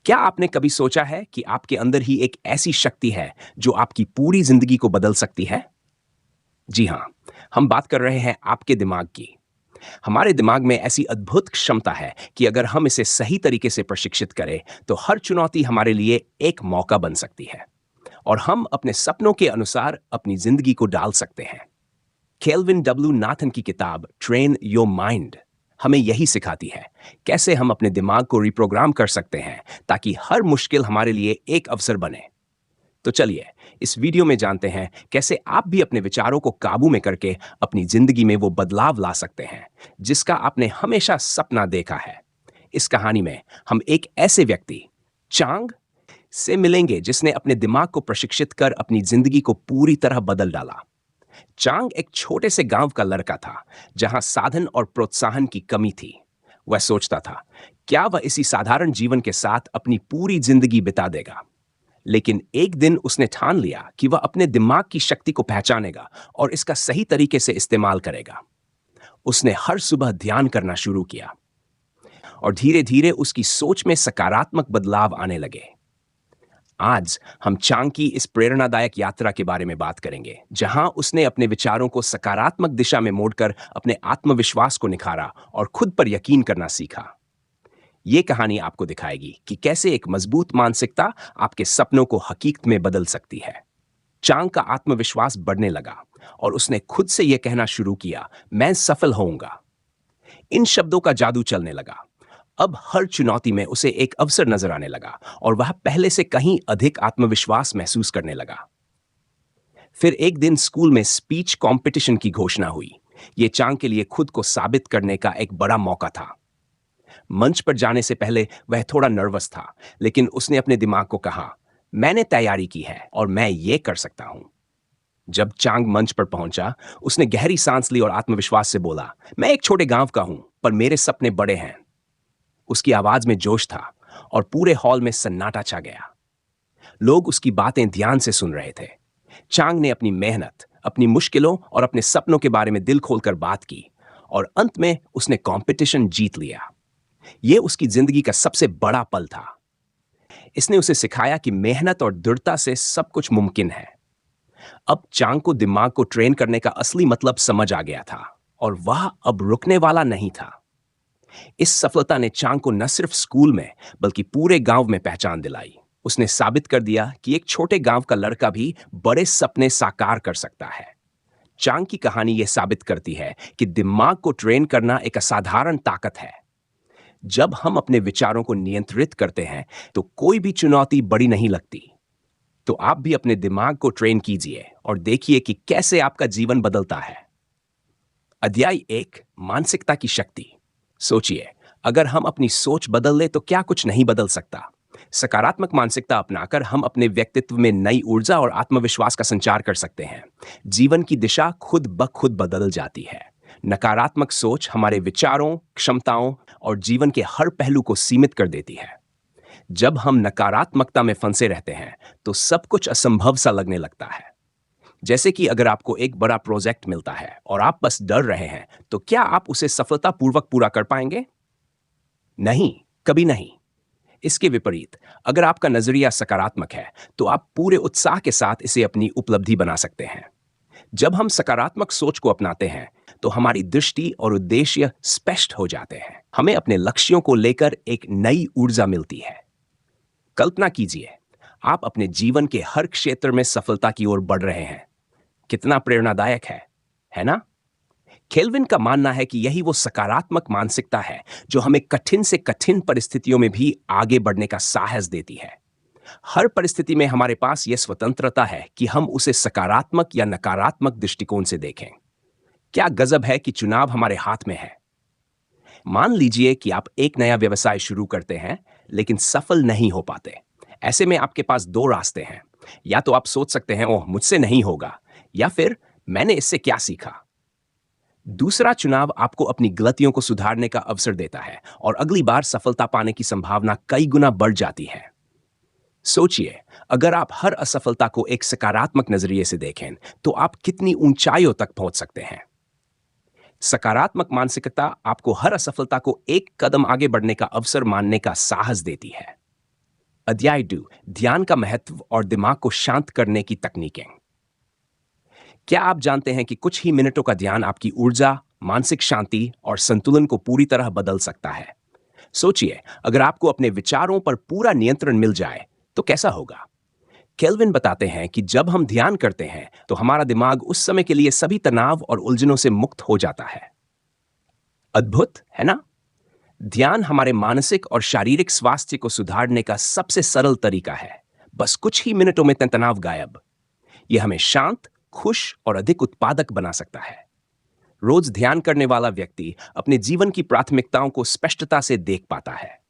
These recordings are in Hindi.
क्या आपने कभी सोचा है कि आपके अंदर ही एक ऐसी शक्ति है जो आपकी पूरी जिंदगी को बदल सकती है? जी हाँ, हम बात कर रहे हैं आपके दिमाग की। हमारे दिमाग में ऐसी अद्भुत क्षमता है कि अगर हम इसे सही तरीके से प्रशिक्षित करें, तो हर चुनौती हमारे लिए एक मौका बन सकती है और हम अपने सपनों के अनुसार अपनी जिंदगी को डाल सकते हैं। केल्विन डब्ल्यू नाथन की किताब ट्रेन योर माइंड हमें यही सिखाती है, कैसे हम अपने दिमाग को रिप्रोग्राम कर सकते हैं ताकि हर मुश्किल हमारे लिए एक अवसर बने। तो चलिए इस वीडियो में जानते हैं कैसे आप भी अपने विचारों को काबू में करके अपनी जिंदगी में वो बदलाव ला सकते हैं जिसका आपने हमेशा सपना देखा है। इस कहानी में हम एक ऐसे व्यक्ति चांग से मिलेंगे जिसने अपने दिमाग को प्रशिक्षित कर अपनी जिंदगी को पूरी तरह बदल डाला। चांग एक छोटे से गांव का लड़का था जहां साधन और प्रोत्साहन की कमी थी। वह सोचता था, क्या वह इसी साधारण जीवन के साथ अपनी पूरी जिंदगी बिता देगा। लेकिन एक दिन उसने ठान लिया कि वह अपने दिमाग की शक्ति को पहचानेगा और इसका सही तरीके से इस्तेमाल करेगा। उसने हर सुबह ध्यान करना शुरू किया और धीरे धीरे उसकी सोच में सकारात्मक बदलाव आने लगे। आज हम चांग की इस प्रेरणादायक यात्रा के बारे में बात करेंगे, जहां उसने अपने विचारों को सकारात्मक दिशा में मोड़कर अपने आत्मविश्वास को निखारा और खुद पर यकीन करना सीखा। ये कहानी आपको दिखाएगी कि कैसे एक मजबूत मानसिकता आपके सपनों को हकीकत में बदल सकती है। चांग का आत्मविश्वास बढ़ने लगा और उसने खुद से यह कहना शुरू किया, मैं सफल होऊंगा। इन शब्दों का जादू चलने लगा। अब हर चुनौती में उसे एक अवसर नजर आने लगा और वह पहले से कहीं अधिक आत्मविश्वास महसूस करने लगा। फिर एक दिन स्कूल में स्पीच कंपटीशन की घोषणा हुई। यह चांग के लिए खुद को साबित करने का एक बड़ा मौका था। मंच पर जाने से पहले वह थोड़ा नर्वस था, लेकिन उसने अपने दिमाग को कहा, मैंने तैयारी की है और मैं ये कर सकता हूं। जब चांग मंच पर पहुंचा, उसने गहरी सांस ली और आत्मविश्वास से बोला, मैं एक छोटे गांव का हूं, पर मेरे सपने बड़े हैं। उसकी आवाज में जोश था और पूरे हॉल में सन्नाटा छा गया। लोग उसकी बातें ध्यान से सुन रहे थे। चांग ने अपनी मेहनत, अपनी मुश्किलों और अपने सपनों के बारे में दिल खोलकर बात की और अंत में उसने कंपटीशन जीत लिया। यह उसकी जिंदगी का सबसे बड़ा पल था। इसने उसे सिखाया कि मेहनत और दृढ़ता से सब कुछ मुमकिन है। अब चांग को दिमाग को ट्रेन करने का असली मतलब समझ आ गया था और वह अब रुकने वाला नहीं था। इस सफलता ने चांग को न सिर्फ स्कूल में बल्कि पूरे गांव में पहचान दिलाई। उसने साबित कर दिया कि एक छोटे गांव का लड़का भी बड़े सपने साकार कर सकता है। चांग की कहानी यह साबित करती है कि दिमाग को ट्रेन करना एक असाधारण ताकत है। जब हम अपने विचारों को नियंत्रित करते हैं तो कोई भी चुनौती बड़ी नहीं लगती। तो आप भी अपने दिमाग को ट्रेन कीजिए और देखिए कि कैसे आपका जीवन बदलता है। अध्याय 1, मानसिकता की शक्ति। सोचिए, अगर हम अपनी सोच बदल लें तो क्या कुछ नहीं बदल सकता। सकारात्मक मानसिकता अपनाकर हम अपने व्यक्तित्व में नई ऊर्जा और आत्मविश्वास का संचार कर सकते हैं। जीवन की दिशा खुद ब खुद बदल जाती है। नकारात्मक सोच हमारे विचारों, क्षमताओं और जीवन के हर पहलू को सीमित कर देती है। जब हम नकारात्मकता में फंसे रहते हैं तो सब कुछ असंभव सा लगने लगता है। जैसे कि अगर आपको एक बड़ा प्रोजेक्ट मिलता है और आप बस डर रहे हैं, तो क्या आप उसे सफलतापूर्वक पूरा कर पाएंगे? नहीं, कभी नहीं। इसके विपरीत, अगर आपका नजरिया सकारात्मक है तो आप पूरे उत्साह के साथ इसे अपनी उपलब्धि बना सकते हैं। जब हम सकारात्मक सोच को अपनाते हैं तो हमारी दृष्टि और उद्देश्य स्पष्ट हो जाते हैं। हमें अपने लक्ष्यों को लेकर एक नई ऊर्जा मिलती है। कल्पना कीजिए, आप अपने जीवन के हर क्षेत्र में सफलता की ओर बढ़ रहे हैं। कितना प्रेरणादायक है ना? केल्विन का मानना है कि यही वो सकारात्मक मानसिकता है जो हमें कठिन से कठिन परिस्थितियों में भी आगे बढ़ने का साहस देती है। हर परिस्थिति में हमारे पास यह स्वतंत्रता है कि हम उसे सकारात्मक या नकारात्मक दृष्टिकोण से देखें। क्या गजब है कि चुनाव हमारे हाथ में है। मान लीजिए कि आप एक नया व्यवसाय शुरू करते हैं लेकिन सफल नहीं हो पाते। ऐसे में आपके पास दो रास्ते हैं। या तो आप सोच सकते हैं, ओह मुझसे नहीं होगा, या फिर मैंने इससे क्या सीखा। दूसरा चुनाव आपको अपनी गलतियों को सुधारने का अवसर देता है और अगली बार सफलता पाने की संभावना कई गुना बढ़ जाती है। सोचिए, अगर आप हर असफलता को एक सकारात्मक नजरिए से देखें तो आप कितनी ऊंचाइयों तक पहुंच सकते हैं। सकारात्मक मानसिकता आपको हर असफलता को एक कदम आगे बढ़ने का अवसर मानने का साहस देती है। अध्याय 2, ध्यान का महत्व और दिमाग को शांत करने की तकनीकें। क्या आप जानते हैं कि कुछ ही मिनटों का ध्यान आपकी ऊर्जा, मानसिक शांति और संतुलन को पूरी तरह बदल सकता है? सोचिए, अगर आपको अपने विचारों पर पूरा नियंत्रण मिल जाए, तो कैसा होगा? केल्विन बताते हैं कि जब हम ध्यान करते हैं, तो हमारा दिमाग उस समय के लिए सभी तनाव और उलझनों से मुक्त हो जाता है। अद्भुत, है ना? ध्यान हमारे मानसिक और शारीरिक स्वास्थ्य को सुधारने का सबसे सरल तरीका है। बस कुछ ही मिनटों में तनाव गायब। यह हमें शांत, खुश और अधिक उत्पादक बना सकता है। रोज ध्यान करने वाला व्यक्ति अपने जीवन की प्राथमिकताओं को स्पष्टता से देख पाता है।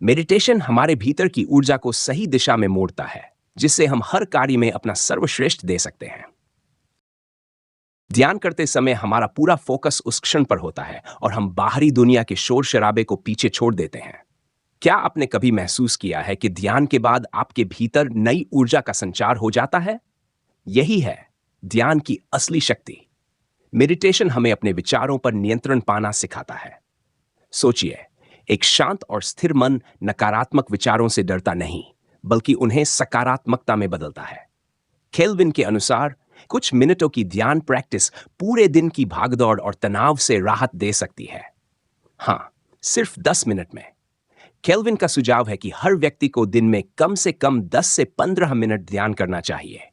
मेडिटेशन हमारे भीतर की ऊर्जा को सही दिशा में मोड़ता है, जिससे हम हर कार्य में अपना सर्वश्रेष्ठ दे सकते हैं। ध्यान करते समय हमारा पूरा फोकस उस क्षण पर होता है और हम बाहरी दुनिया के शोर शराबे को पीछे छोड़ देते हैं। क्या आपने कभी महसूस किया है कि ध्यान के बाद आपके भीतर नई ऊर्जा का संचार हो जाता है? यही है ध्यान की असली शक्ति। मेडिटेशन हमें अपने विचारों पर नियंत्रण पाना सिखाता है। सोचिए, एक शांत और स्थिर मन नकारात्मक विचारों से डरता नहीं, बल्कि उन्हें सकारात्मकता में बदलता है। केल्विन के अनुसार कुछ मिनटों की ध्यान प्रैक्टिस पूरे दिन की भागदौड़ और तनाव से राहत दे सकती है। हाँ, सिर्फ 10 मिनट में। केल्विन का सुझाव है कि हर व्यक्ति को दिन में कम से कम 10 से 15 मिनट ध्यान करना चाहिए।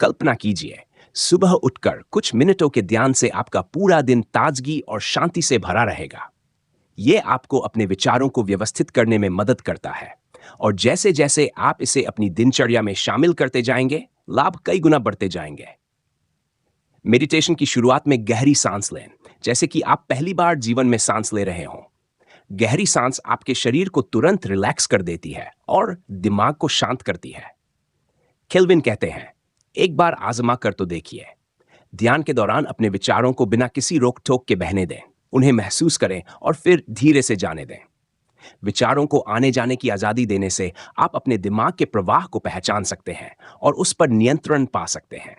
कल्पना कीजिए, सुबह उठकर कुछ मिनटों के ध्यान से आपका पूरा दिन ताजगी और शांति से भरा रहेगा। यह आपको अपने विचारों को व्यवस्थित करने में मदद करता है, और जैसे जैसे आप इसे अपनी दिनचर्या में शामिल करते जाएंगे, लाभ कई गुना बढ़ते जाएंगे। मेडिटेशन की शुरुआत में गहरी सांस लें, जैसे कि आप पहली बार जीवन में सांस ले रहे हों। गहरी सांस आपके शरीर को तुरंत रिलैक्स कर देती है और दिमाग को शांत करती है। केल्विन कहते हैं, एक बार आजमा कर तो देखिए। ध्यान के दौरान अपने विचारों को बिना किसी रोक टोक के बहने दें, उन्हें महसूस करें और फिर धीरे से जाने दें। विचारों को आने जाने की आजादी देने से आप अपने दिमाग के प्रवाह को पहचान सकते हैं और उस पर नियंत्रण पा सकते हैं।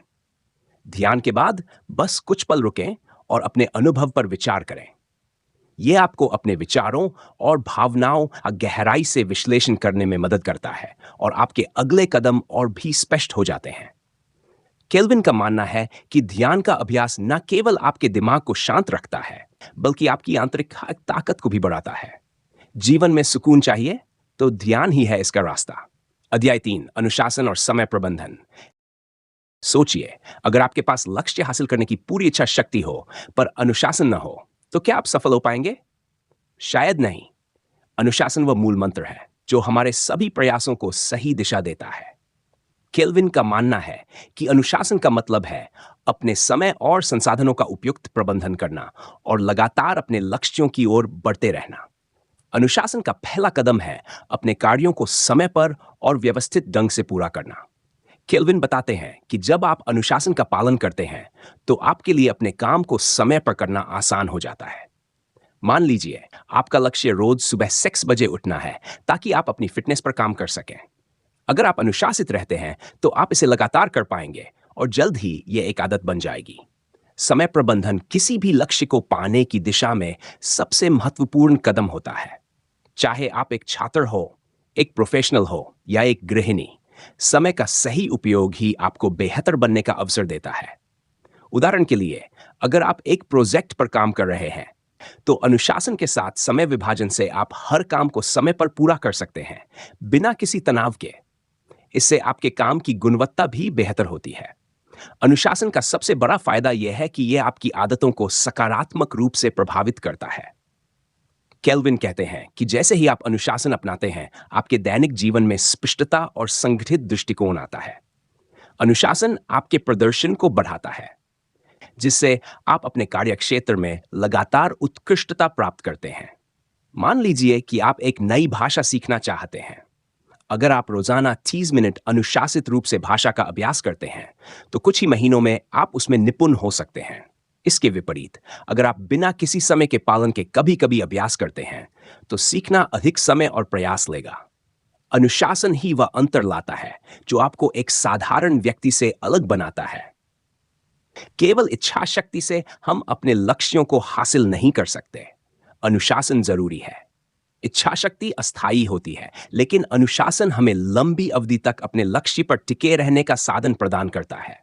ध्यान के बाद बस कुछ पल रुकें और अपने अनुभव पर विचार करें। यह आपको अपने विचारों और भावनाओं का गहराई से विश्लेषण करने में मदद करता है और आपके अगले कदम और भी स्पष्ट हो जाते हैं। केल्विन का मानना है कि ध्यान का अभ्यास न केवल आपके दिमाग को शांत रखता है, बल्कि आपकी आंतरिक ताकत को भी बढ़ाता है। जीवन में सुकून चाहिए तो ध्यान ही है इसका रास्ता। अध्याय 3, अनुशासन और समय प्रबंधन। सोचिए, अगर आपके पास लक्ष्य हासिल करने की पूरी इच्छा शक्ति हो, पर अनुशासन न हो, तो क्या आप सफल हो पाएंगे? शायद नहीं। अनुशासन वह मूल मंत्र है जो हमारे सभी प्रयासों को सही दिशा देता है। केल्विन का मानना है कि अनुशासन का मतलब है अपने समय और संसाधनों का उपयुक्त प्रबंधन करना और लगातार अपने लक्ष्यों की ओर बढ़ते रहना। अनुशासन का पहला कदम है अपने कार्यों को समय पर और व्यवस्थित ढंग से पूरा करना। केल्विन बताते हैं कि जब आप अनुशासन का पालन करते हैं, तो आपके लिए अपने काम को समय पर करना आसान हो जाता है। मान लीजिए, आपका लक्ष्य रोज सुबह 6 बजे उठना है ताकि आप अपनी फिटनेस पर काम कर सकें। अगर आप अनुशासित रहते हैं, तो आप इसे लगातार कर पाएंगे और जल्द ही यह एक आदत बन जाएगी। समय प्रबंधन किसी भी लक्ष्य को पाने की दिशा में सबसे महत्वपूर्ण कदम होता है। चाहे आप एक छात्र हो, एक प्रोफेशनल हो या एक गृहिणी, समय का सही उपयोग ही आपको बेहतर बनने का अवसर देता है। उदाहरण के लिए, अगर आप एक प्रोजेक्ट पर काम कर रहे हैं, तो अनुशासन के साथ समय विभाजन से आप हर काम को समय पर पूरा कर सकते हैं, बिना किसी तनाव के। इससे आपके काम की गुणवत्ता भी बेहतर होती है। अनुशासन का सबसे बड़ा फायदा यह है कि यह आपकी आदतों को सकारात्मक रूप से प्रभावित करता है। केल्विन कहते हैं कि जैसे ही आप अनुशासन अपनाते हैं, आपके दैनिक जीवन में स्पष्टता और संगठित दृष्टिकोण आता है। अनुशासन आपके प्रदर्शन को बढ़ाता है, जिससे आप अपने कार्यक्षेत्र में लगातार उत्कृष्टता प्राप्त करते हैं। मान लीजिए कि आप एक नई भाषा सीखना चाहते हैं। अगर आप रोजाना 30 मिनट अनुशासित रूप से भाषा का अभ्यास करते हैं, तो कुछ ही महीनों में आप उसमें निपुण हो सकते हैं। इसके विपरीत, अगर आप बिना किसी समय के पालन के कभी कभी अभ्यास करते हैं, तो सीखना अधिक समय और प्रयास लेगा। अनुशासन ही वह अंतर लाता है जो आपको एक साधारण व्यक्ति से अलग बनाता है। केवल इच्छा शक्ति से हम अपने लक्ष्यों को हासिल नहीं कर सकते। अनुशासन जरूरी है। इच्छा शक्ति अस्थायी होती है, लेकिन अनुशासन हमें लंबी अवधि तक अपने लक्ष्य पर टिके रहने का साधन प्रदान करता है।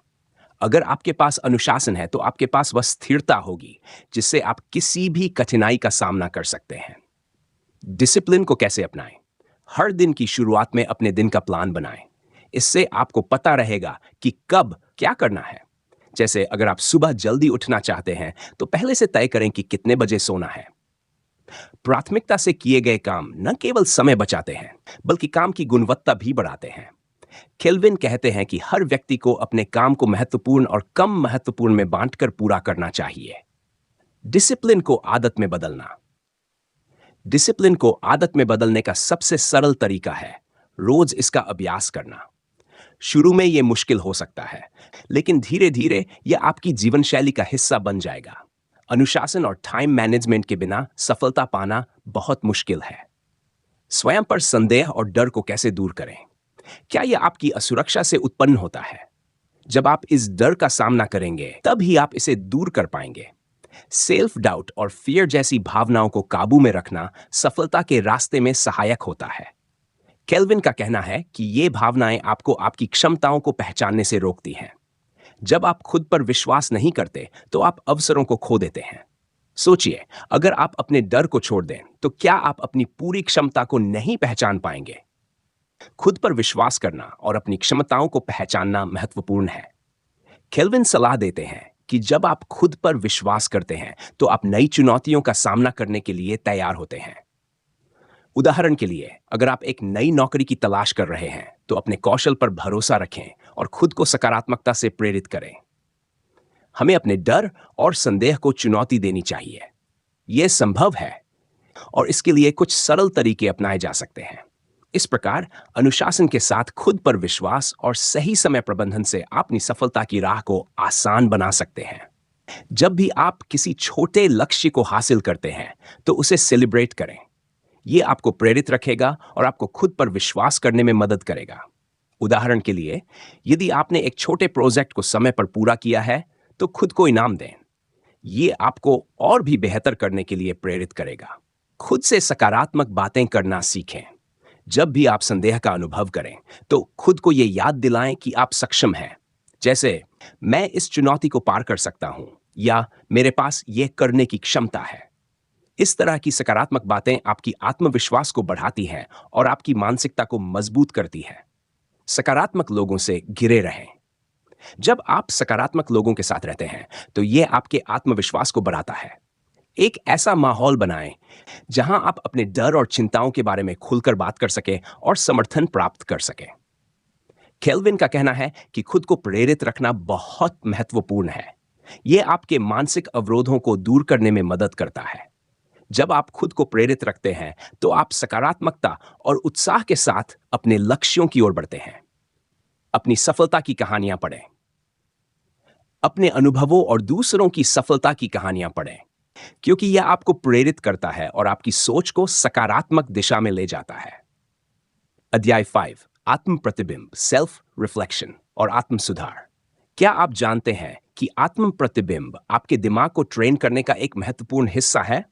अगर आपके पास अनुशासन है तो आपके पास वह स्थिरता होगी जिससे आप किसी भी कठिनाई का सामना कर सकते हैं। डिसिप्लिन को कैसे अपनाएं? हर दिन की शुरुआत में अपने दिन का प्लान बनाएं। इससे आपको पता रहेगा कि कब क्या करना है। जैसे अगर आप सुबह जल्दी उठना चाहते हैं तो पहले से तय करें कि कितने बजे सोना है। प्राथमिकता से किए गए काम न केवल समय बचाते हैं बल्कि काम की गुणवत्ता भी बढ़ाते हैं। केल्विन कहते हैं कि हर व्यक्ति को अपने काम को महत्वपूर्ण और कम महत्वपूर्ण में बांटकर पूरा करना चाहिए। डिसिप्लिन को आदत में बदलना। डिसिप्लिन को आदत में बदलने का सबसे सरल तरीका है रोज इसका अभ्यास करना। शुरू में यह मुश्किल हो सकता है, लेकिन धीरे धीरे यह आपकी जीवन शैली का हिस्सा बन जाएगा। अनुशासन और टाइम मैनेजमेंट के बिना सफलता पाना बहुत मुश्किल है। स्वयं पर संदेह और डर को कैसे दूर करें? क्या यह आपकी असुरक्षा से उत्पन्न होता है? जब आप इस डर का सामना करेंगे तब ही आप इसे दूर कर पाएंगे। सेल्फ डाउट और फियर जैसी भावनाओं को काबू में रखना सफलता के रास्ते में सहायक होता है। केल्विन का कहना है कि ये भावनाएं आपको आपकी क्षमताओं को पहचानने से रोकती हैं। जब आप खुद पर विश्वास नहीं करते तो आप अवसरों को खो देते हैं। सोचिए, अगर आप अपने डर को छोड़ दें तो क्या आप अपनी पूरी क्षमता को नहीं पहचान पाएंगे? खुद पर विश्वास करना और अपनी क्षमताओं को पहचानना महत्वपूर्ण है। केल्विन सलाह देते हैं कि जब आप खुद पर विश्वास करते हैं तो आप नई चुनौतियों का सामना करने के लिए तैयार होते हैं। उदाहरण के लिए, अगर आप एक नई नौकरी की तलाश कर रहे हैं तो अपने कौशल पर भरोसा रखें और खुद को सकारात्मकता से प्रेरित करें। हमें अपने डर और संदेह को चुनौती देनी चाहिए। यह संभव है और इसके लिए कुछ सरल तरीके अपनाए जा सकते हैं। इस प्रकार अनुशासन के साथ खुद पर विश्वास और सही समय प्रबंधन से अपनी सफलता की राह को आसान बना सकते हैं। जब भी आप किसी छोटे लक्ष्य को हासिल करते हैं तो उसे सेलिब्रेट करें। यह आपको प्रेरित रखेगा और आपको खुद पर विश्वास करने में मदद करेगा। उदाहरण के लिए, यदि आपने एक छोटे प्रोजेक्ट को समय पर पूरा किया है तो खुद को इनाम दें। यह आपको और भी बेहतर करने के लिए प्रेरित करेगा। खुद से सकारात्मक बातें करना सीखें। जब भी आप संदेह का अनुभव करें तो खुद को यह याद दिलाएं कि आप सक्षम हैं। जैसे, मैं इस चुनौती को पार कर सकता हूं या मेरे पास यह करने की क्षमता है। इस तरह की सकारात्मक बातें आपकी आत्मविश्वास को बढ़ाती हैं और आपकी मानसिकता को मजबूत करती है। सकारात्मक लोगों से घिरे रहें। जब आप सकारात्मक लोगों के साथ रहते हैं तो यह आपके आत्मविश्वास को बढ़ाता है। एक ऐसा माहौल बनाएं जहां आप अपने डर और चिंताओं के बारे में खुलकर बात कर सकें और समर्थन प्राप्त कर सकें। केल्विन का कहना है कि खुद को प्रेरित रखना बहुत महत्वपूर्ण है। यह आपके मानसिक अवरोधों को दूर करने में मदद करता है। जब आप खुद को प्रेरित रखते हैं तो आप सकारात्मकता और उत्साह के साथ अपने लक्ष्यों की ओर बढ़ते हैं। अपनी सफलता की कहानियां पढ़ें। अपने अनुभवों और दूसरों की सफलता की कहानियां पढ़ें, क्योंकि यह आपको प्रेरित करता है और आपकी सोच को सकारात्मक दिशा में ले जाता है। अध्याय 5, आत्म प्रतिबिंब, सेल्फ रिफ्लेक्शन और आत्म सुधार। क्या आप जानते हैं कि आत्म प्रतिबिंब आपके दिमाग को ट्रेन करने का एक महत्वपूर्ण हिस्सा है?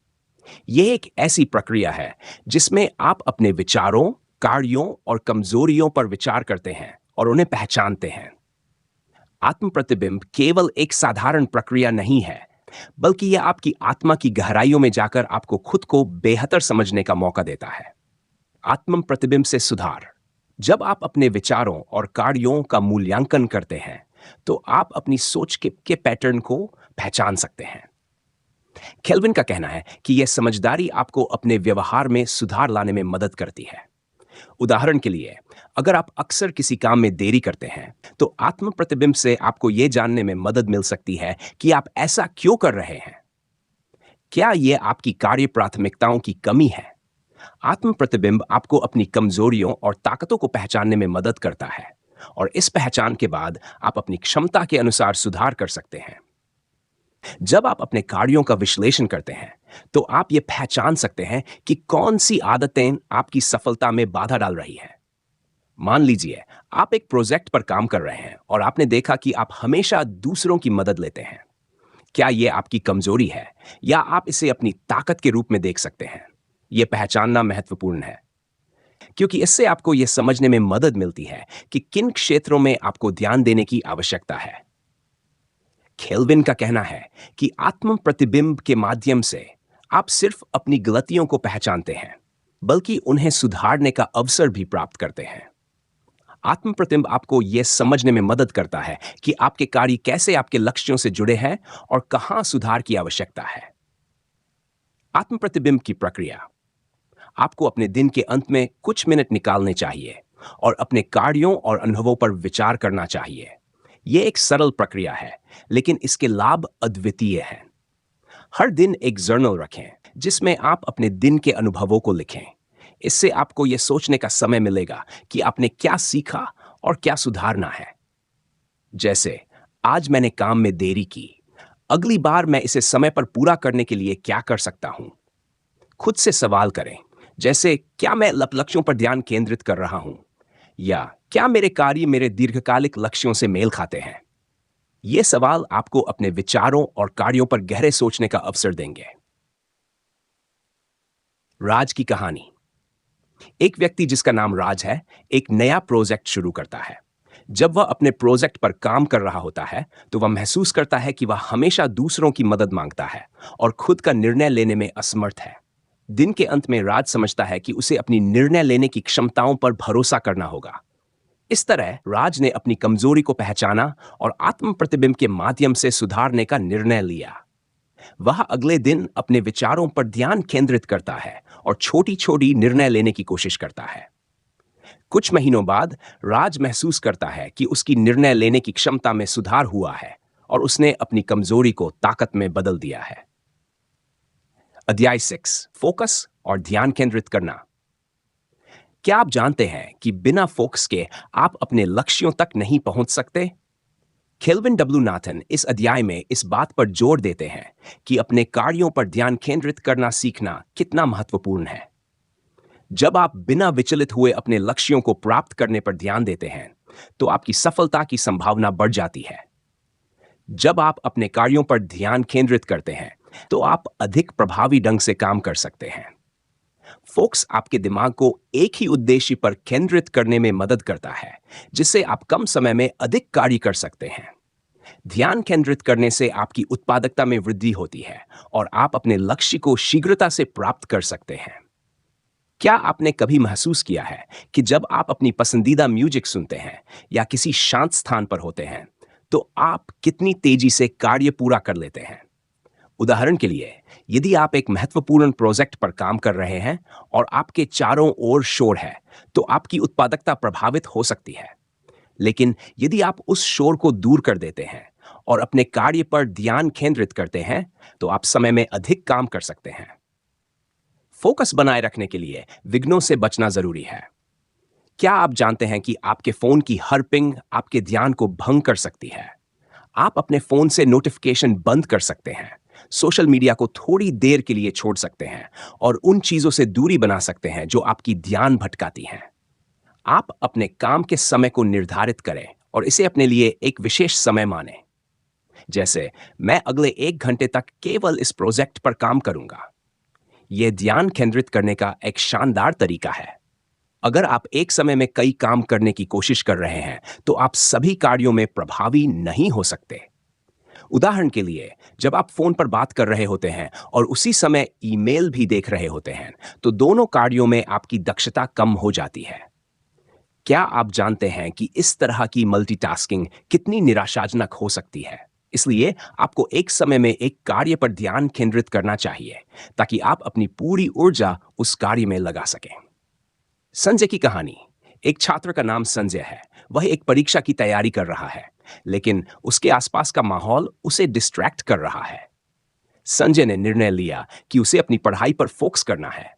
यह एक ऐसी प्रक्रिया है जिसमें आप अपने विचारों, कार्यों और कमजोरियों पर विचार करते हैं और उन्हें पहचानते हैं। आत्म प्रतिबिंब केवल एक साधारण प्रक्रिया नहीं है, बल्कि यह आपकी आत्मा की गहराइयों में जाकर आपको खुद को बेहतर समझने का मौका देता है। आत्म प्रतिबिंब से सुधार। जब आप अपने विचारों और कार्यों का मूल्यांकन करते हैं तो आप अपनी सोच के पैटर्न को पहचान सकते हैं। केल्विन का कहना है कि यह समझदारी आपको अपने व्यवहार में सुधार लाने में मदद करती है। उदाहरण के लिए, अगर आप अक्सर किसी काम में देरी करते हैं तो आत्म प्रतिबिंब से आपको यह जानने में मदद मिल सकती है कि आप ऐसा क्यों कर रहे हैं। क्या यह आपकी कार्य प्राथमिकताओं की कमी है? आत्म प्रतिबिंब आपको अपनी कमजोरियों और ताकतों को पहचानने में मदद करता है और इस पहचान के बाद आप अपनी क्षमता के अनुसार सुधार कर सकते हैं। जब आप अपने कार्यों का विश्लेषण करते हैं तो आप यह पहचान सकते हैं कि कौन सी आदतें आपकी सफलता में बाधा डाल रही हैं। मान लीजिए, आप एक प्रोजेक्ट पर काम कर रहे हैं और आपने देखा कि आप हमेशा दूसरों की मदद लेते हैं। क्या यह आपकी कमजोरी है या आप इसे अपनी ताकत के रूप में देख सकते हैं? ये पहचानना महत्वपूर्ण है, क्योंकि इससे आपको यह समझने में मदद मिलती है कि किन क्षेत्रों में आपको ध्यान देने की आवश्यकता है। केल्विन का कहना है कि आत्म प्रतिबिंब के माध्यम से आप सिर्फ अपनी गलतियों को पहचानते हैं, बल्कि उन्हें सुधारने का अवसर भी प्राप्त करते हैं। आत्म प्रतिबिंब आपको यह समझने में मदद करता है कि आपके कार्य कैसे आपके लक्ष्यों से जुड़े हैं और कहां सुधार की आवश्यकता है। आत्म प्रतिबिंब की प्रक्रिया, आपको अपने दिन के अंत में कुछ मिनट निकालने चाहिए और अपने कार्यों और अनुभवों पर विचार करना चाहिए। यह एक सरल प्रक्रिया है, लेकिन इसके लाभ अद्वितीय हैं। हर दिन एक जर्नल रखें जिसमें आप अपने दिन के अनुभवों को लिखें। इससे आपको यह सोचने का समय मिलेगा कि आपने क्या सीखा और क्या सुधारना है। जैसे, आज मैंने काम में देरी की, अगली बार मैं इसे समय पर पूरा करने के लिए क्या कर सकता हूं। खुद से सवाल करें, जैसे क्या मैं लक्ष्यों पर ध्यान केंद्रित कर रहा हूं, या क्या मेरे कार्य मेरे दीर्घकालिक लक्ष्यों से मेल खाते हैं। ये सवाल आपको अपने विचारों और कार्यों पर गहरे सोचने का अवसर देंगे। राज की कहानी। एक व्यक्ति जिसका नाम राज है, एक नया प्रोजेक्ट शुरू करता है। जब वह अपने प्रोजेक्ट पर काम कर रहा होता है, तो वह महसूस करता है कि वह हमेशा दूसरों की मदद मांगता है और खुद का निर्णय लेने में असमर्थ है। दिन के अंत में राज समझता है कि उसे अपनी निर्णय लेने की क्षमताओं पर भरोसा करना होगा। इस तरह राज ने अपनी कमजोरी को पहचाना और आत्म प्रतिबिंब के माध्यम से सुधारने का निर्णय लिया। वह अगले दिन अपने विचारों पर ध्यान केंद्रित करता है और छोटी-छोटी निर्णय लेने की कोशिश करता है। कुछ महीनों बाद राज महसूस करता है कि उसकी निर्णय लेने की क्षमता में सुधार हुआ है और उसने अपनी कमजोरी को ताकत में बदल दिया है। अध्याय 6, फोकस और ध्यान केंद्रित करना। क्या आप जानते हैं कि बिना फोकस के आप अपने लक्ष्यों तक नहीं पहुंच सकते? केल्विन डब्ल्यू नाथन इस अध्याय में इस बात पर जोर देते हैं कि अपने कार्यों पर ध्यान केंद्रित करना सीखना कितना महत्वपूर्ण है। जब आप बिना विचलित हुए अपने लक्ष्यों को प्राप्त करने पर ध्यान देते हैं, तो आपकी सफलता की संभावना बढ़ जाती है। जब आप अपने कार्यों पर ध्यान केंद्रित करते हैं, तो आप अधिक प्रभावी ढंग से काम कर सकते हैं। फोकस आपके दिमाग को एक ही उद्देश्य पर केंद्रित करने में मदद करता है, जिससे आप कम समय में अधिक कार्य कर सकते हैं। ध्यान केंद्रित करने से आपकी उत्पादकता में वृद्धि होती है और आप अपने लक्ष्य को शीघ्रता से प्राप्त कर सकते हैं। क्या आपने कभी महसूस किया है कि जब आप अपनी पसंदीदा म्यूजिक सुनते हैं या किसी शांत स्थान पर होते हैं, तो आप कितनी तेजी से कार्य पूरा कर लेते हैं? उदाहरण के लिए, यदि आप एक महत्वपूर्ण प्रोजेक्ट पर काम कर रहे हैं और आपके चारों ओर शोर है, तो आपकी उत्पादकता प्रभावित हो सकती है। लेकिन यदि आप उस शोर को दूर कर देते हैं और अपने कार्य पर ध्यान केंद्रित करते हैं, तो आप समय में अधिक काम कर सकते हैं। फोकस बनाए रखने के लिए विघ्नों से बचना जरूरी है। क्या आप जानते हैं कि आपके फोन की हर पिंग आपके ध्यान को भंग कर सकती है? आप अपने फोन से नोटिफिकेशन बंद कर सकते हैं, सोशल मीडिया को थोड़ी देर के लिए छोड़ सकते हैं और उन चीजों से दूरी बना सकते हैं जो आपकी ध्यान भटकाती हैं। आप अपने काम के समय को निर्धारित करें और इसे अपने लिए एक विशेष समय मानें। जैसे, मैं अगले 1 घंटे तक केवल इस प्रोजेक्ट पर काम करूंगा। यह ध्यान केंद्रित करने का एक शानदार तरीका है। अगर आप एक समय में कई काम करने की कोशिश कर रहे हैं, तो आप सभी कार्यों में प्रभावी नहीं हो सकते। उदाहरण के लिए, जब आप फोन पर बात कर रहे होते हैं और उसी समय ईमेल भी देख रहे होते हैं, तो दोनों कार्यों में आपकी दक्षता कम हो जाती है। क्या आप जानते हैं कि इस तरह की मल्टीटास्किंग कितनी निराशाजनक हो सकती है? इसलिए आपको एक समय में एक कार्य पर ध्यान केंद्रित करना चाहिए, ताकि आप अपनी पूरी ऊर्जा उस कार्य में लगा सकें। संजय की कहानी। एक छात्र का नाम संजय है। वह एक परीक्षा की तैयारी कर रहा है, लेकिन उसके आसपास का माहौल उसे डिस्ट्रैक्ट कर रहा है। संजय ने निर्णय लिया कि उसे अपनी पढ़ाई पर फोकस करना है।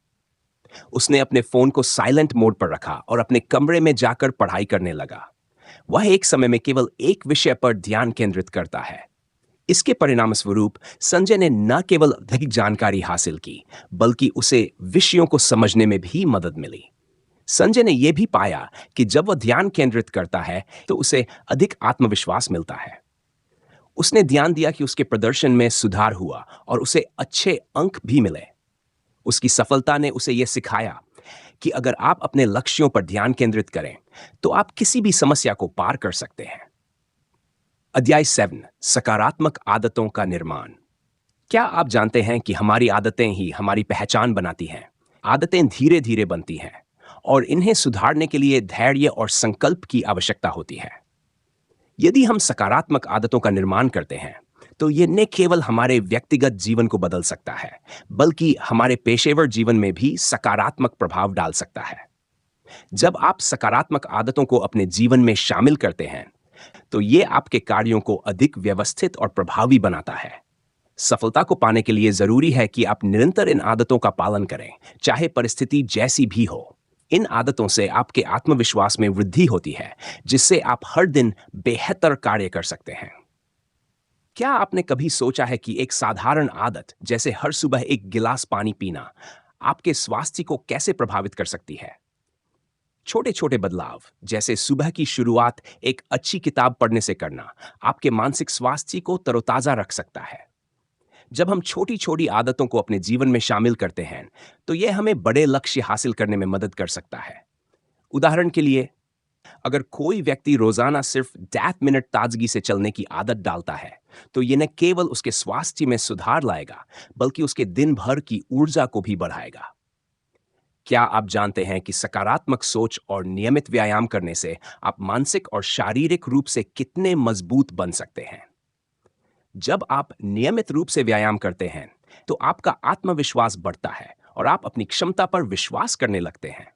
उसने अपने फोन को साइलेंट मोड पर रखा और अपने कमरे में जाकर पढ़ाई करने लगा। वह एक समय में केवल एक विषय पर ध्यान केंद्रित करता है। इसके परिणामस्वरूप संजय ने न केवल अधिक जानकारी हासिल की, बल्कि उसे विषयों को समझने में भी मदद मिली। संजय ने यह भी पाया कि जब वह ध्यान केंद्रित करता है, तो उसे अधिक आत्मविश्वास मिलता है। उसने ध्यान दिया कि उसके प्रदर्शन में सुधार हुआ और उसे अच्छे अंक भी मिले। उसकी सफलता ने उसे यह सिखाया कि अगर आप अपने लक्ष्यों पर ध्यान केंद्रित करें, तो आप किसी भी समस्या को पार कर सकते हैं। अध्याय 7, सकारात्मक आदतों का निर्माण। क्या आप जानते हैं कि हमारी आदतें ही हमारी पहचान बनाती हैं? आदतें धीरे धीरे बनती हैं और इन्हें सुधारने के लिए धैर्य और संकल्प की आवश्यकता होती है। यदि हम सकारात्मक आदतों का निर्माण करते हैं, तो ये न केवल हमारे व्यक्तिगत जीवन को बदल सकता है, बल्कि हमारे पेशेवर जीवन में भी सकारात्मक प्रभाव डाल सकता है। जब आप सकारात्मक आदतों को अपने जीवन में शामिल करते हैं, तो ये आपके कार्यों को अधिक व्यवस्थित और प्रभावी बनाता है। सफलता को पाने के लिए जरूरी है कि आप निरंतर इन आदतों का पालन करें, चाहे परिस्थिति जैसी भी हो। इन आदतों से आपके आत्मविश्वास में वृद्धि होती है, जिससे आप हर दिन बेहतर कार्य कर सकते हैं। क्या आपने कभी सोचा है कि एक साधारण आदत जैसे हर सुबह एक गिलास पानी पीना आपके स्वास्थ्य को कैसे प्रभावित कर सकती है? छोटे छोटे बदलाव जैसे सुबह की शुरुआत एक अच्छी किताब पढ़ने से करना आपके मानसिक स्वास्थ्य को तरोताजा रख सकता है। जब हम छोटी छोटी आदतों को अपने जीवन में शामिल करते हैं, तो यह हमें बड़े लक्ष्य हासिल करने में मदद कर सकता है। उदाहरण के लिए, अगर कोई व्यक्ति रोजाना सिर्फ 10 मिनट ताजगी से चलने की आदत डालता है, तो यह न केवल उसके स्वास्थ्य में सुधार लाएगा, बल्कि उसके दिन भर की ऊर्जा को भी बढ़ाएगा। क्या आप जानते हैं कि सकारात्मक सोच और नियमित व्यायाम करने से आप मानसिक और शारीरिक रूप से कितने मजबूत बन सकते हैं? जब आप नियमित रूप से व्यायाम करते हैं, तो आपका आत्मविश्वास बढ़ता है और आप अपनी क्षमता पर विश्वास करने लगते हैं।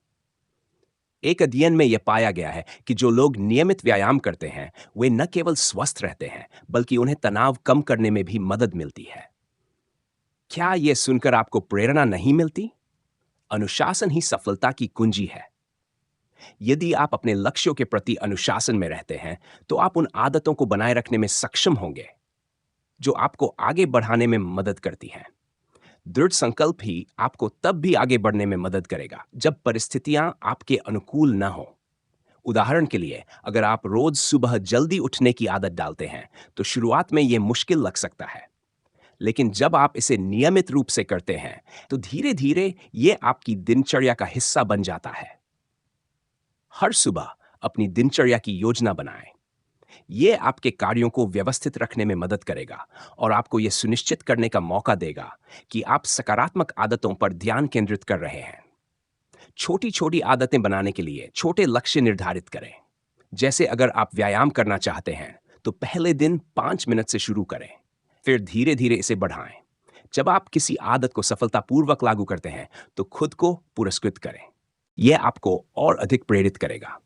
एक अध्ययन में यह पाया गया है कि जो लोग नियमित व्यायाम करते हैं, वे न केवल स्वस्थ रहते हैं, बल्कि उन्हें तनाव कम करने में भी मदद मिलती है। क्या यह सुनकर आपको प्रेरणा नहीं मिलती? अनुशासन ही सफलता की कुंजी है। यदि आप अपने लक्ष्यों के प्रति अनुशासन में रहते हैं, तो आप उन आदतों को बनाए रखने में सक्षम होंगे जो आपको आगे बढ़ाने में मदद करती हैं। दृढ़ संकल्प ही आपको तब भी आगे बढ़ने में मदद करेगा जब परिस्थितियां आपके अनुकूल न हो। उदाहरण के लिए, अगर आप रोज सुबह जल्दी उठने की आदत डालते हैं, तो शुरुआत में यह मुश्किल लग सकता है, लेकिन जब आप इसे नियमित रूप से करते हैं, तो धीरे धीरे यह आपकी दिनचर्या का हिस्सा बन जाता है। हर सुबह अपनी दिनचर्या की योजना बनाएं। यह आपके कार्यों को व्यवस्थित रखने में मदद करेगा और आपको यह सुनिश्चित करने का मौका देगा कि आप सकारात्मक आदतों पर ध्यान केंद्रित कर रहे हैं। छोटी छोटी आदतें बनाने के लिए छोटे लक्ष्य निर्धारित करें। जैसे अगर आप व्यायाम करना चाहते हैं, तो पहले दिन 5 मिनट से शुरू करें, फिर धीरे धीरे इसे बढ़ाएं। जब आप किसी आदत को सफलतापूर्वक लागू करते हैं, तो खुद को पुरस्कृत करें। यह आपको और अधिक प्रेरित करेगा।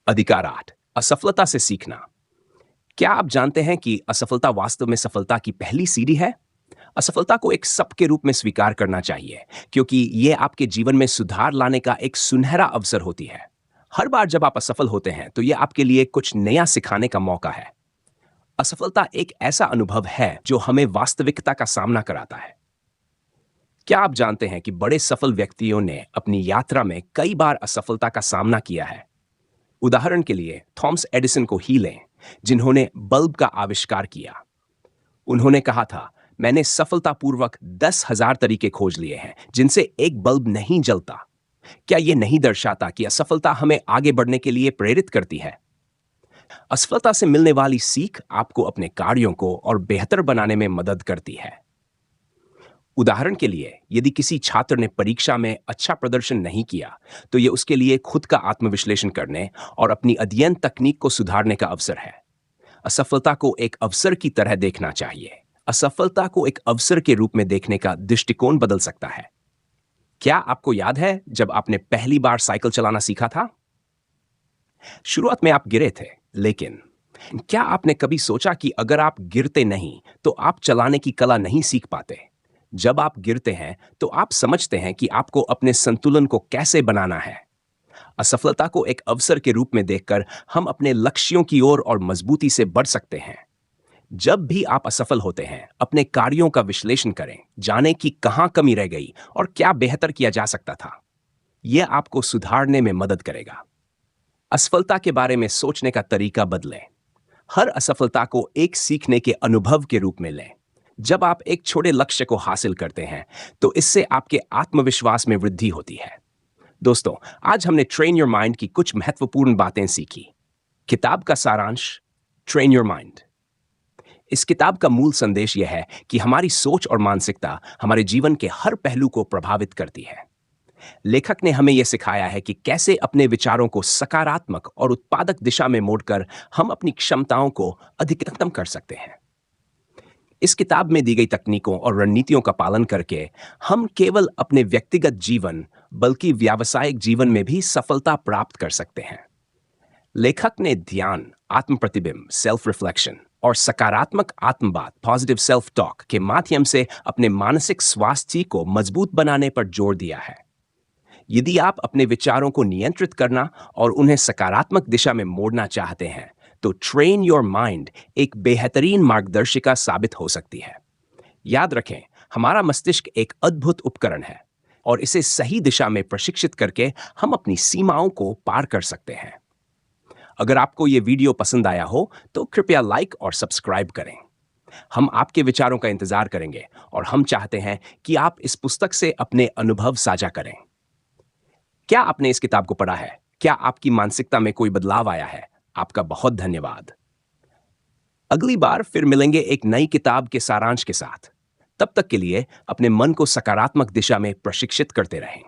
अधिकार 8, असफलता से सीखना। क्या आप जानते हैं कि असफलता वास्तव में सफलता की पहली सीढ़ी है? असफलता को एक सब के रूप में स्वीकार करना चाहिए, क्योंकि यह आपके जीवन में सुधार लाने का एक सुनहरा अवसर होती है। हर बार जब आप असफल होते हैं, तो यह आपके लिए कुछ नया सिखाने का मौका है। असफलता एक ऐसा अनुभव है जो हमें वास्तविकता का सामना कराता है। क्या आप जानते हैं कि बड़े सफल व्यक्तियों ने अपनी यात्रा में कई बार असफलता का सामना किया है? उदाहरण के लिए, थॉमस एडिसन को ही लें, जिन्होंने बल्ब का आविष्कार किया। उन्होंने कहा था, मैंने सफलतापूर्वक 10,000 तरीके खोज लिए हैं जिनसे एक बल्ब नहीं जलता। क्या यह नहीं दर्शाता कि असफलता हमें आगे बढ़ने के लिए प्रेरित करती है? असफलता से मिलने वाली सीख आपको अपने कार्यों को और बेहतर बनाने में मदद करती है। उदाहरण के लिए, यदि किसी छात्र ने परीक्षा में अच्छा प्रदर्शन नहीं किया, तो यह उसके लिए खुद का आत्मविश्लेषण करने और अपनी अध्ययन तकनीक को सुधारने का अवसर है। असफलता को एक अवसर की तरह देखना चाहिए। असफलता को एक अवसर के रूप में देखने का दृष्टिकोण बदल सकता है। क्या आपको याद है जब आपने पहली बार साइकिल चलाना सीखा था? शुरुआत में आप गिरे थे, लेकिन क्या आपने कभी सोचा कि अगर आप गिरते नहीं, तो आप चलाने की कला नहीं सीख पाते? जब आप गिरते हैं, तो आप समझते हैं कि आपको अपने संतुलन को कैसे बनाना है। असफलता को एक अवसर के रूप में देखकर हम अपने लक्ष्यों की ओर और मजबूती से बढ़ सकते हैं। जब भी आप असफल होते हैं, अपने कार्यों का विश्लेषण करें, जानें कि कहां कमी रह गई और क्या बेहतर किया जा सकता था। यह आपको सुधारने में मदद करेगा। असफलता के बारे में सोचने का तरीका बदलें। हर असफलता को एक सीखने के अनुभव के रूप में लें। जब आप एक छोटे लक्ष्य को हासिल करते हैं, तो इससे आपके आत्मविश्वास में वृद्धि होती है। दोस्तों, आज हमने ट्रेन योर माइंड की कुछ महत्वपूर्ण बातें सीखी। किताब का सारांश, ट्रेन योर माइंड। इस किताब का मूल संदेश यह है कि हमारी सोच और मानसिकता हमारे जीवन के हर पहलू को प्रभावित करती है। लेखक ने हमें यह सिखाया है कि कैसे अपने विचारों को सकारात्मक और उत्पादक दिशा में मोड़कर हम अपनी क्षमताओं को अधिकतम कर सकते हैं। इस किताब में दी गई तकनीकों और रणनीतियों का पालन करके हम केवल अपने व्यक्तिगत जीवन बल्कि व्यावसायिक जीवन में भी सफलता प्राप्त कर सकते हैं। लेखक ने ध्यान, आत्म प्रतिबिंब, सेल्फ रिफ्लेक्शन और सकारात्मक आत्मबात, पॉजिटिव सेल्फ टॉक के माध्यम से अपने मानसिक स्वास्थ्य को मजबूत बनाने पर जोर दिया है। यदि आप अपने विचारों को नियंत्रित करना और उन्हें सकारात्मक दिशा में मोड़ना चाहते हैं, तो ट्रेन योर माइंड एक बेहतरीन मार्गदर्शिका साबित हो सकती है। याद रखें, हमारा मस्तिष्क एक अद्भुत उपकरण है और इसे सही दिशा में प्रशिक्षित करके हम अपनी सीमाओं को पार कर सकते हैं। अगर आपको ये वीडियो पसंद आया हो तो कृपया लाइक और सब्सक्राइब करें। हम आपके विचारों का इंतजार करेंगे और हम चाहते हैं कि आप इस पुस्तक से अपने अनुभव साझा करें। क्या आपने इस किताब को पढ़ा है? क्या आपकी मानसिकता में कोई बदलाव आया है? आपका बहुत धन्यवाद। अगली बार फिर मिलेंगे एक नई किताब के सारांश के साथ। तब तक के लिए अपने मन को सकारात्मक दिशा में प्रशिक्षित करते रहें।